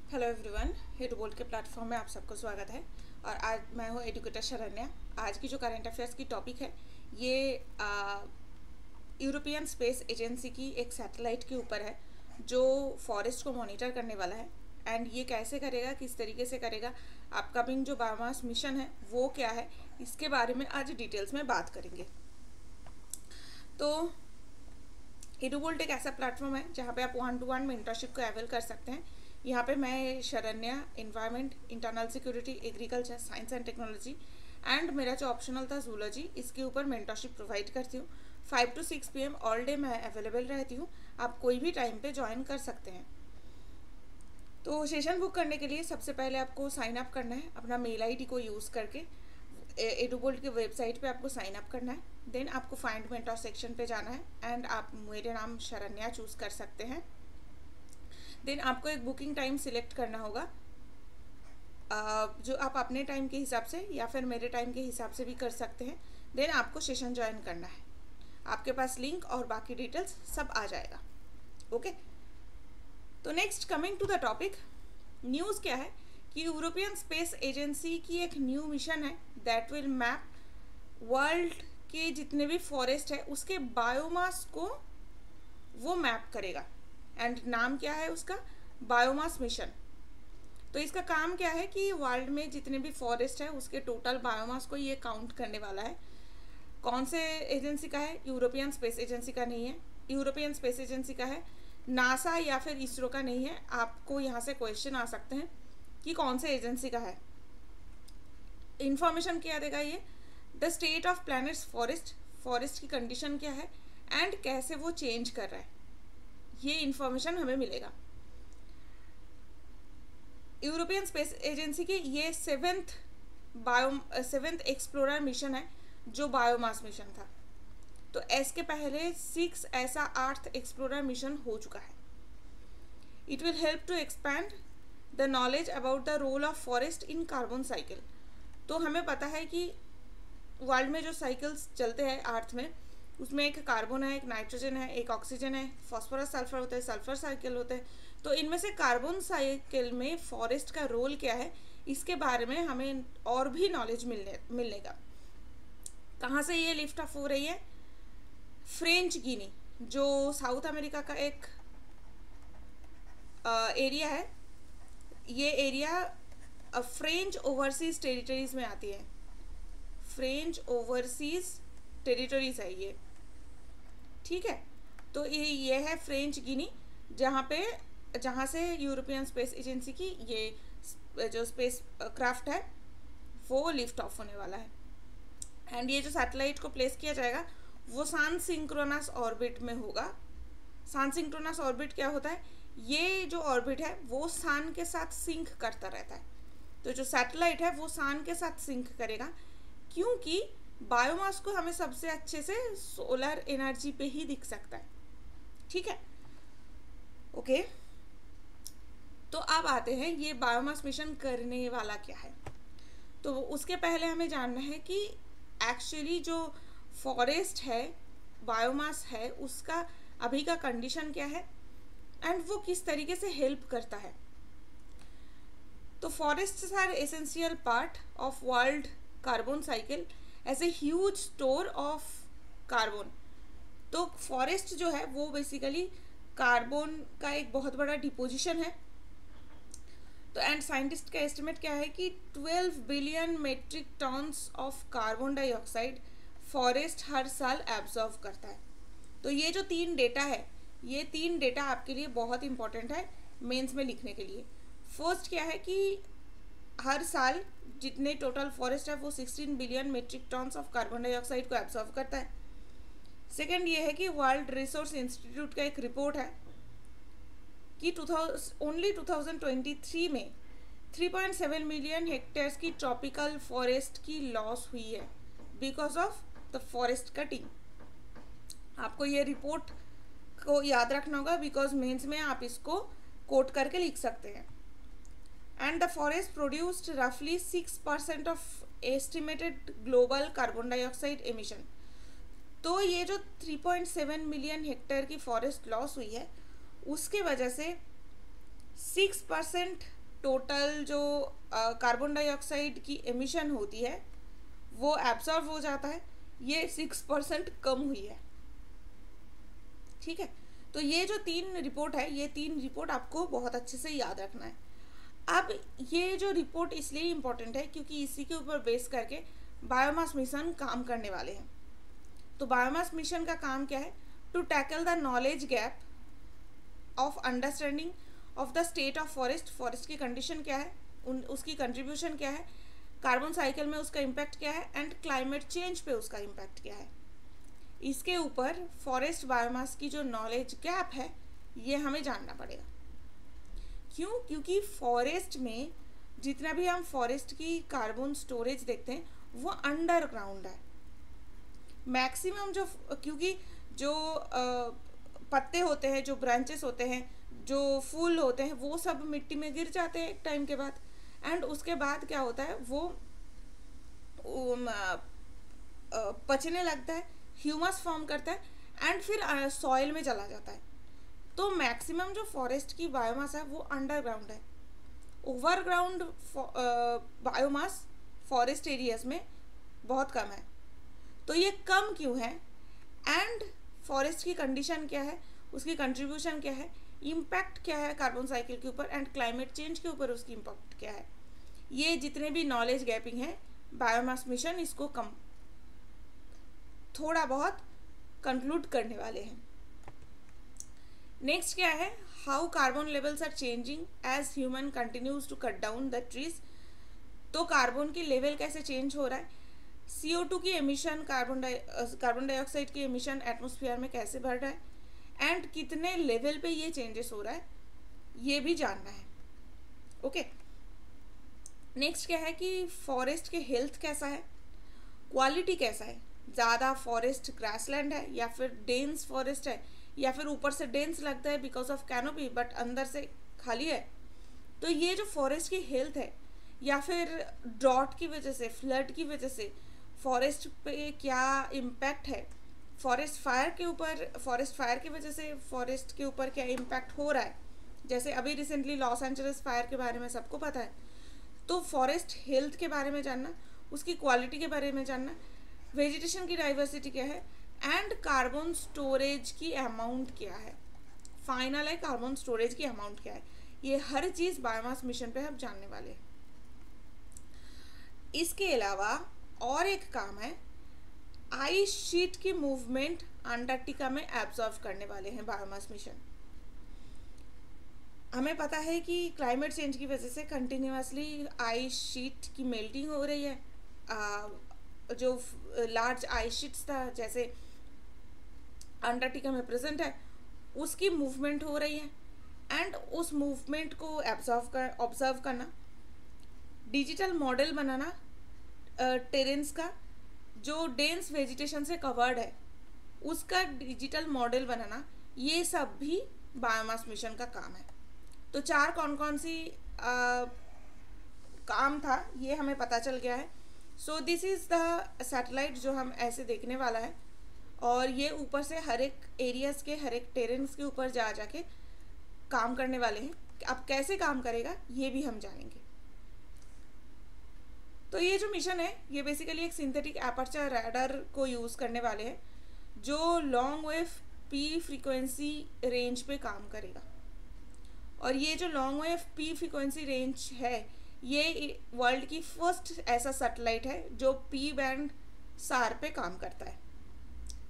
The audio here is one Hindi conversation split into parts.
हेलो एवरीवन, एडुबोल्ट के प्लेटफॉर्म में आप सबको स्वागत है। और आज मैं हूँ एडुकेटर शरण्या। आज की जो करंट अफेयर्स की टॉपिक है ये यूरोपियन स्पेस एजेंसी की एक सैटेलाइट के ऊपर है जो फॉरेस्ट को मॉनिटर करने वाला है। एंड ये कैसे करेगा, किस तरीके से करेगा, अपकमिंग जो बायोमास मिशन है वो क्या है, इसके बारे में आज डिटेल्स में बात करेंगे। तो एडुबोल्ट एक ऐसा प्लेटफॉर्म है जहाँ पे आप 1-to-1 मेंटरशिप को अवेल कर सकते हैं। यहाँ पे मैं Saranya environment, internal security, agriculture, science and technology and मेरा जो ऑप्शनल था जूलॉजी, इसके ऊपर मेंटरशिप प्रोवाइड करती हूँ। 5 to 6 PM ऑल डे मैं अवेलेबल रहती हूँ। आप कोई भी टाइम पे ज्वाइन कर सकते हैं। तो सेशन बुक करने के लिए सबसे पहले आपको साइन अप करना है अपना मेल आईडी को यूज़ करके। एडुबोल्ट की वेबसाइट पे आपको साइन अप करना है। देन आपको फाइंड मेंटर सेक्शन पे जाना है एंड आप मेरे नाम शरण्या चूज़ कर सकते हैं। देन आपको एक बुकिंग टाइम सिलेक्ट करना होगा जो आप अपने टाइम के हिसाब से या फिर मेरे टाइम के हिसाब से भी कर सकते हैं। देन आपको सेशन ज्वाइन करना है। आपके पास लिंक और बाकी डिटेल्स सब आ जाएगा। ओके, तो next coming to the topic, news क्या है कि यूरोपियन स्पेस एजेंसी की एक न्यू मिशन है दैट विल मैप वर्ल्ड के जितने भी फॉरेस्ट है उसके बायोमास को वो मैप करेगा। एंड नाम क्या है उसका, बायोमास मिशन। तो इसका काम क्या है कि वर्ल्ड में जितने भी फॉरेस्ट है उसके टोटल बायोमास को ये काउंट करने वाला है। कौन से एजेंसी का है, यूरोपियन स्पेस एजेंसी का नहीं है। यूरोपियन स्पेस एजेंसी का है, नासा या फिर इसरो का नहीं है। आपको यहाँ से क्वेश्चन आ सकते हैं कि कौन से एजेंसी का है। इंफॉर्मेशन क्या देगा ये, the state of planets forest, forest की कंडीशन क्या है एंड कैसे वो चेंज कर रहा है, ये इंफॉर्मेशन हमें मिलेगा। यूरोपियन स्पेस एजेंसी की ये सेवेंथ एक्सप्लोरर मिशन है जो बायोमास मिशन था। तो इसके पहले 6 ऐसा 8th एक्सप्लोरर मिशन हो चुका है। It will help to expand the knowledge about the role of forest in carbon cycle. तो हमें पता है कि वर्ल्ड में जो साइकिल्स चलते हैं अर्थ में, उसमें एक कार्बन है, एक नाइट्रोजन है, एक ऑक्सीजन है, फॉस्फोरस सल्फर होता है, सल्फर साइकिल होते हैं। तो इनमें से कार्बन साइकिल में फॉरेस्ट का रोल क्या है, इसके बारे में हमें और भी नॉलेज मिलेगा। कहाँ से ये लिफ्ट ऑफ हो रही है, फ्रेंच गिनी जो साउथ अमेरिका का एक एरिया है। ये एरिया फ्रेंच ओवरसीज टेरिटरीज में आती है। फ्रेंच ओवरसीज टेरिटरीज है ये, ठीक है। तो ये है फ्रेंच गिनी जहाँ से यूरोपियन स्पेस एजेंसी की ये जो स्पेस क्राफ्ट है वो लिफ्ट ऑफ होने वाला है। एंड ये जो सैटेलाइट को प्लेस किया जाएगा वो सन सिंक्रोनस ऑर्बिट में होगा। सन सिंक्रोनस ऑर्बिट क्या होता है, ये जो ऑर्बिट है वो सन के साथ सिंक करता रहता है। तो जो सैटेलाइट है वो सन के साथ सिंक करेगा, क्योंकि बायोमास को हमें सबसे अच्छे से सोलर एनर्जी पे ही दिख सकता है, ठीक है। ओके, तो अब आते हैं ये बायोमास मिशन करने वाला क्या है। तो उसके पहले हमें जानना है कि एक्चुअली जो फॉरेस्ट है, बायोमास है, उसका अभी का कंडीशन क्या है एंड वो किस तरीके से हेल्प करता है। तो forests are essential part of world carbon cycle as a huge store of carbon. तो फॉरेस्ट जो है वो बेसिकली कार्बन का एक बहुत बड़ा डिपोजिशन है। तो एंड साइंटिस्ट का एस्टिमेट क्या है कि 12 billion metric tons of carbon dioxide forest हर साल एब्जॉर्व करता है। तो ये जो 3 डेटा है, ये 3 डेटा आपके लिए बहुत इंपॉर्टेंट है मेंस में लिखने के लिए। फर्स्ट क्या है कि हर साल जितने टोटल फॉरेस्ट है वो 16 billion metric tons of carbon dioxide को एब्जॉर्व करता है। सेकेंड ये है कि वर्ल्ड रिसोर्स इंस्टीट्यूट का एक रिपोर्ट है कि ओनली 2023 में 3.7 मिलियन हेक्टेयर्स की ट्रॉपिकल फॉरेस्ट की लॉस हुई है because of the forest cutting. आपको ये रिपोर्ट को याद रखना होगा बिकॉज मेंस में आप इसको कोट करके लिख सकते हैं। एंड द फॉरेस्ट प्रोड्यूस्ड रफली 6% of estimated global carbon dioxide emission. तो ये जो 3.7 मिलियन हेक्टेयर की फॉरेस्ट लॉस हुई है उसके वजह से 6% टोटल जो कार्बन डाइऑक्साइड की एमिशन होती है वो एब्जॉर्ब हो जाता है, ये 6% कम हुई है। ठीक है, तो ये जो 3 रिपोर्ट है, ये 3 रिपोर्ट आपको बहुत अच्छे से याद रखना है। अब ये जो रिपोर्ट इसलिए इम्पोर्टेंट है क्योंकि इसी के ऊपर बेस करके बायोमास मिशन काम करने वाले हैं। तो बायोमास मिशन का काम क्या है? To tackle the knowledge gap of understanding of the state of forest, forest की कंडीशन क्या है, उसकी कंट्रीब्यूशन क्या है, कार्बन साइकिल में उसका इम्पैक्ट क्या है, एंड क्लाइमेट चेंज पे उसका इम्पैक्ट क्या है। इसके ऊपर फॉरेस्ट बायोमास की जो नॉलेज गैप है ये हमें जानना पड़ेगा। क्यों? क्योंकि फॉरेस्ट में जितना भी हम फॉरेस्ट की कार्बन स्टोरेज देखते हैं वो अंडरग्राउंड है मैक्सिमम। जो क्योंकि जो पत्ते होते हैं, जो ब्रांचेस होते हैं, जो फूल होते हैं, वो सब मिट्टी में गिर जाते हैं एक टाइम के बाद, एंड उसके बाद क्या होता है, वो पचने लगता है, ह्यूमस फॉर्म करता है एंड फिर सॉइल में चला जाता है। तो मैक्सिमम जो फॉरेस्ट की बायोमास है वो अंडरग्राउंड है। ओवरग्राउंड बायोमास फॉरेस्ट एरियाज में बहुत कम है। तो ये कम क्यों है एंड फॉरेस्ट की कंडीशन क्या है, उसकी कंट्रीब्यूशन क्या है, इम्पैक्ट क्या है कार्बन साइकिल के ऊपर एंड क्लाइमेट चेंज के ऊपर उसकी इम्पैक्ट क्या है, ये जितने भी नॉलेज गैपिंग है बायोमास मिशन इसको कम थोड़ा बहुत कंक्लूड करने वाले हैं। नेक्स्ट क्या है? How carbon levels are changing as human continues to cut down the trees. तो कार्बन की लेवल कैसे चेंज हो रहा है, CO2 की एमिशन, कार्बन डाइऑक्साइड की एमिशन एटमॉस्फेयर में कैसे बढ़ रहा है एंड कितने लेवल पे ये चेंजेस हो रहा है, ये भी जानना है। ओके, नेक्स्ट क्या है कि फॉरेस्ट के हेल्थ कैसा है, क्वालिटी कैसा है, ज़्यादा फॉरेस्ट ग्रासलैंड है या फिर डेंस फॉरेस्ट है, या फिर ऊपर से डेंस लगता है बिकॉज ऑफ कैनोपी बट अंदर से खाली है। तो ये जो फॉरेस्ट की हेल्थ है, या फिर ड्रॉट की वजह से, फ्लड की वजह से फॉरेस्ट पे क्या इम्पैक्ट है, फॉरेस्ट फायर के ऊपर, फॉरेस्ट फायर की वजह से फॉरेस्ट के ऊपर क्या इम्पैक्ट हो रहा है, जैसे अभी रिसेंटली लॉस एंजलिस फायर के बारे में सबको पता है। तो फॉरेस्ट हेल्थ के बारे में जानना, उसकी क्वालिटी के बारे में जानना, वेजिटेशन की डाइवर्सिटी क्या है एंड कार्बन स्टोरेज की अमाउंट क्या है, फाइनल है कार्बन स्टोरेज की अमाउंट क्या है, ये हर चीज़ बायोमास मिशन पे हम जानने वाले हैं। इसके अलावा और एक काम है, आइस शीट की मूवमेंट अंटार्कटिका में एब्जॉर्व करने वाले हैं बायोमास मिशन। हमें पता है कि क्लाइमेट चेंज की वजह से कंटिन्यूसली आइस शीट की मेल्टिंग हो रही है। जो लार्ज आइस शीट्स था जैसे अंटार्कटिका में प्रेजेंट है, उसकी मूवमेंट हो रही है एंड उस मूवमेंट को ऑब्जर्व करना, डिजिटल मॉडल बनाना टेरेन्स का, जो डेंस वेजिटेशन से कवर्ड है उसका डिजिटल मॉडल बनाना, ये सब भी बायोमास मिशन का काम है। तो 4 कौन सी काम था ये हमें पता चल गया है। So this is the satellite जो हम ऐसे देखने वाला है, और ये ऊपर से हर एक एरियाज़ के, हर एक टेरेन्स के ऊपर जाके काम करने वाले हैं। अब कैसे काम करेगा ये भी हम जानेंगे। तो ये जो मिशन है ये बेसिकली एक सिंथेटिक एपर्चर रडार को यूज़ करने वाले हैं जो long wave P frequency range पे काम करेगा। और ये जो long wave P frequency range है ये वर्ल्ड की फर्स्ट ऐसा सैटेलाइट है जो P बैंड सार पे काम करता है।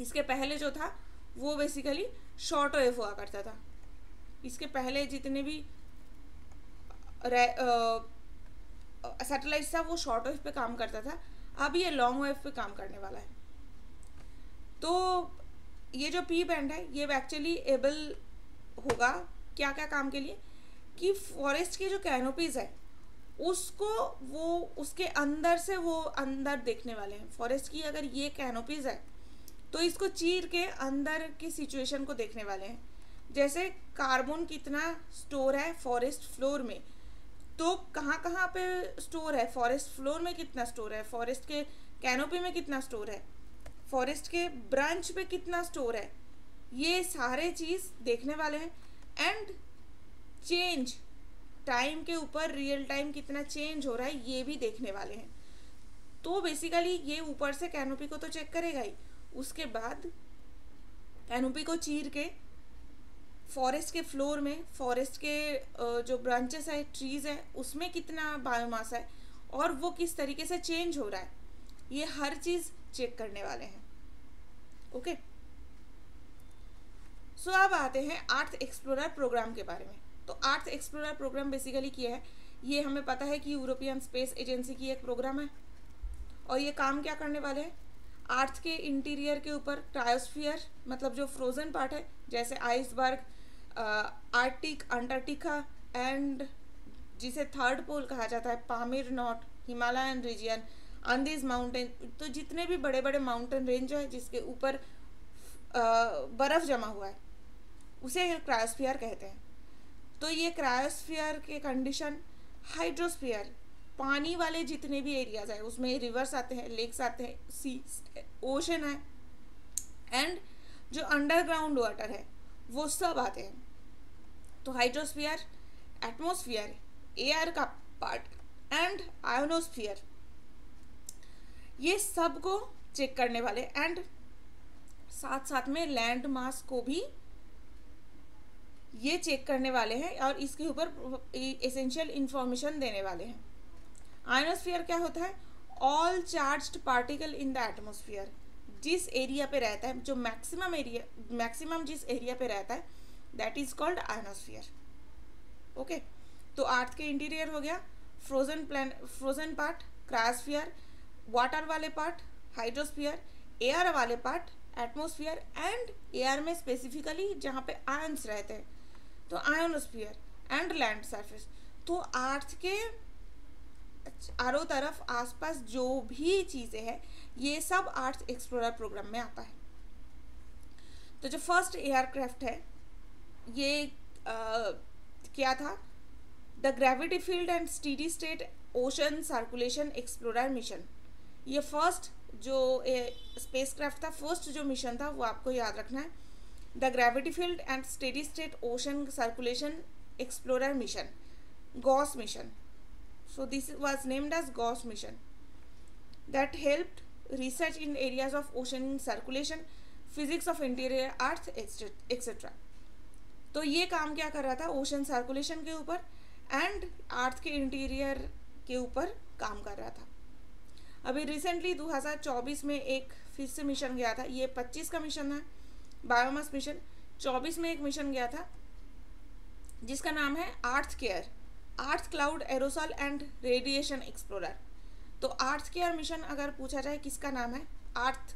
इसके पहले जो था वो बेसिकली शॉर्ट वेव हुआ करता था। इसके पहले जितने भी सैटेलाइट था वो शॉर्ट वेव पे काम करता था, अब ये लॉन्ग वेव पे काम करने वाला है। तो ये जो P बैंड है ये एक्चुअली एबल होगा क्या क्या काम के लिए, कि फॉरेस्ट की जो कैनोपीज़ है उसको वो उसके अंदर से वो अंदर देखने वाले हैं। फॉरेस्ट की अगर ये कैनोपीज़ है तो इसको चीर के अंदर की सिचुएशन को देखने वाले हैं। जैसे कार्बन कितना स्टोर है फॉरेस्ट फ्लोर में, तो कहाँ कहाँ पे स्टोर है, फॉरेस्ट फ्लोर में कितना स्टोर है, फॉरेस्ट के कैनोपी में कितना स्टोर है, फॉरेस्ट के ब्रांच पे कितना स्टोर है, ये सारे चीज़ देखने वाले हैं। एंड चेंज टाइम के ऊपर रियल टाइम कितना चेंज हो रहा है ये भी देखने वाले हैं। तो बेसिकली ये ऊपर से कैनोपी को तो चेक करेगा ही, उसके बाद कैनोपी को चीर के फॉरेस्ट के फ्लोर में, फॉरेस्ट के जो ब्रांचेस है, ट्रीज है, उसमें कितना बायोमास है और वो किस तरीके से चेंज हो रहा है, ये हर चीज़ चेक करने वाले हैं। ओके, सो अब आते हैं अर्थ एक्सप्लोरर प्रोग्राम के बारे में। तो अर्थ एक्सप्लोरर प्रोग्राम बेसिकली क्या है, ये हमें पता है कि यूरोपियन स्पेस एजेंसी की एक प्रोग्राम है और ये काम क्या करने वाले हैं, अर्थ के इंटीरियर के ऊपर क्रायोस्फीयर, मतलब जो फ्रोजन पार्ट है जैसे आइसबर्ग, आर्टिक, अंटार्कटिका एंड जिसे थर्ड पोल कहा जाता है, Pamir knot, Himalayan region, Andes mountain, तो जितने भी बड़े बड़े माउंटेन रेंज है जिसके ऊपर बर्फ़ जमा हुआ है उसे क्रायोस्फीयर कहते हैं। तो ये क्रायोस्फीयर के कंडीशन, हाइड्रोस्फीयर, पानी वाले जितने भी एरियाज है उसमें रिवर्स आते हैं, लेक्स आते हैं, सी, ओशन है, एंड जो अंडरग्राउंड वाटर है वो सब आते हैं। तो हाइड्रोस्फीयर, एटमॉस्फेयर, एयर का पार्ट एंड आयोनोस्फीयर, ये सब को चेक करने वाले, एंड साथ साथ में लैंड मास को भी ये चेक करने वाले हैं और इसके ऊपर एसेंशियल इंफॉर्मेशन देने वाले हैं। आयोनोस्फीयर क्या होता है, all charged particle in the atmosphere, जिस एरिया पे रहता है, जो मैक्सिमम जिस एरिया पे रहता है, that is called ionosphere. Okay, तो अर्थ के इंटीरियर हो गया, फ्रोजन पार्ट क्रायोस्फीयर, वाटर वाले पार्ट हाइड्रोस्फीयर, एयर वाले पार्ट एटमॉस्फेयर, एंड एयर में स्पेसिफिकली जहाँ पे आयंस रहते हैं तो आयोनोस्फीयर, एंड लैंड सरफेस। तो अर्थ के चारों तरफ आसपास जो भी चीज़ें हैं ये सब अर्थ एक्सप्लोरर प्रोग्राम में आता है। तो जो फर्स्ट एयरक्राफ्ट है ये क्या था, the gravity field and steady state ocean circulation explorer mission. ये फर्स्ट जो स्पेसक्राफ्ट था, फर्स्ट जो मिशन था वो आपको याद रखना है, the gravity field and steady state ocean circulation explorer mission, Gauss mission. So this was named as GAUSS mission that helped research in areas of ocean circulation, physics of interior earth etc. तो ये काम क्या कर रहा था, ओशन सर्कुलेशन के ऊपर एंड अर्थ के इंटीरियर के ऊपर काम कर रहा था। अभी रिसेंटली 2024 में एक फिर से मिशन गया था, ये 25 का मिशन है बायोमास मिशन। 24 में एक मिशन गया था जिसका नाम है earth care, earth cloud aerosol and radiation explorer. तो अर्थ केयर मिशन अगर पूछा जाए किसका नाम है, अर्थ,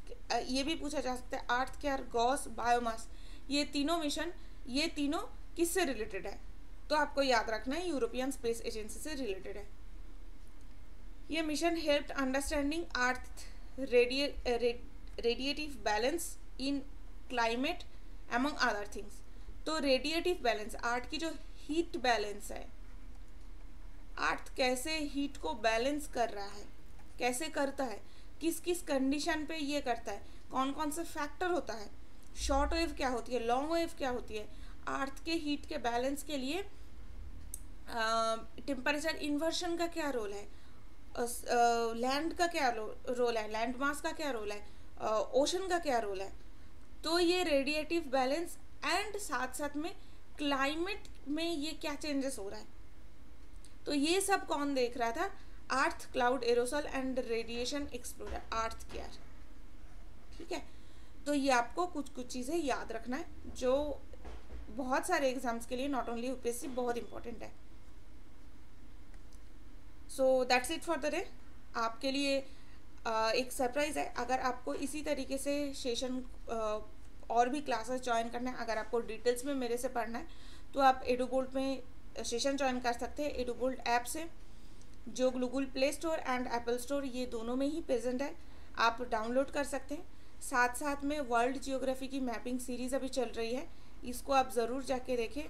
ये भी पूछा जा सकता है अर्थ केयर, गॉस, बायोमास, ये तीनों मिशन, ये तीनों किससे रिलेटेड है, तो आपको याद रखना है यूरोपियन स्पेस एजेंसी से रिलेटेड है। ये मिशन हेल्प्ड अंडरस्टैंडिंग अर्थ रेडिएटिव बैलेंस इन क्लाइमेट अमंग अदर थिंग्स। तो रेडिएटिव बैलेंस, अर्थ की जो हीट बैलेंस है, अर्थ कैसे हीट को बैलेंस कर रहा है, कैसे करता है, किस किस कंडीशन पे ये करता है, कौन कौन से फैक्टर होता है, शॉर्ट वेव क्या होती है, लॉन्ग वेव क्या होती है, अर्थ के हीट के बैलेंस के लिए टेम्परेचर इन्वर्शन का क्या रोल है, लैंड का क्या रोल है, लैंड मास का क्या रोल है, ओशन का क्या रोल है। तो ये रेडिएटिव बैलेंस एंड साथ साथ में क्लाइमेट में ये क्या चेंजेस हो रहा है, तो ये सब कौन देख रहा था, earth cloud aerosol and radiation explorer, earth care. ठीक है, तो ये आपको कुछ कुछ चीज़ें याद रखना है जो बहुत सारे एग्जाम्स के लिए, नॉट ओनली यूपीएससी, बहुत इंपॉर्टेंट है। So that's it for the day. आपके लिए एक सरप्राइज़ है, अगर आपको इसी तरीके से सेशन और भी क्लासेस ज्वाइन करना है, अगर आपको डिटेल्स में मेरे से पढ़ना है तो आप एडुबोल्ट में सेशन ज्वाइन कर सकते हैं। एडुबोल्ट ऐप से, जो Google play store and Apple store ये दोनों में ही प्रेजेंट है, आप डाउनलोड कर सकते हैं। साथ साथ में वर्ल्ड जियोग्राफी की मैपिंग सीरीज़ अभी चल रही है, इसको आप ज़रूर जाके देखें,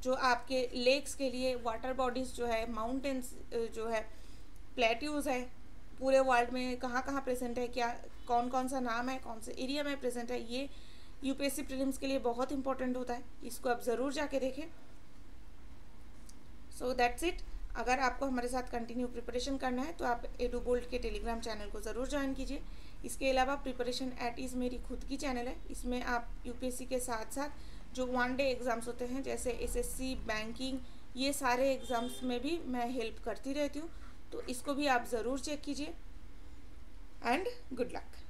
जो आपके लेक्स के लिए, वाटर बॉडीज़ जो है, माउंटेन्स जो है, प्लेट्यूज़ है, पूरे वर्ल्ड में कहाँ कहाँ प्रेजेंट है, क्या कौन कौन सा नाम है, कौन से एरिया में प्रेजेंट है, ये यूपीएससी प्रीलिम्स के लिए बहुत इंपॉर्टेंट होता है, इसको आप ज़रूर जाके देखें। So that's it. अगर आपको हमारे साथ कंटिन्यू प्रिपरेशन करना है तो आप एडुबोल्ट के टेलीग्राम चैनल को ज़रूर ज्वाइन कीजिए। इसके अलावा प्रिपरेशन एट ईज़ मेरी खुद की चैनल है, इसमें आप यूपीएससी के साथ साथ जो 1 डे एग्ज़ाम्स होते हैं जैसे एसएससी, बैंकिंग, ये सारे एग्ज़ाम्स में भी मैं हेल्प करती रहती हूँ, तो इसको भी आप ज़रूर चेक कीजिए। And good luck.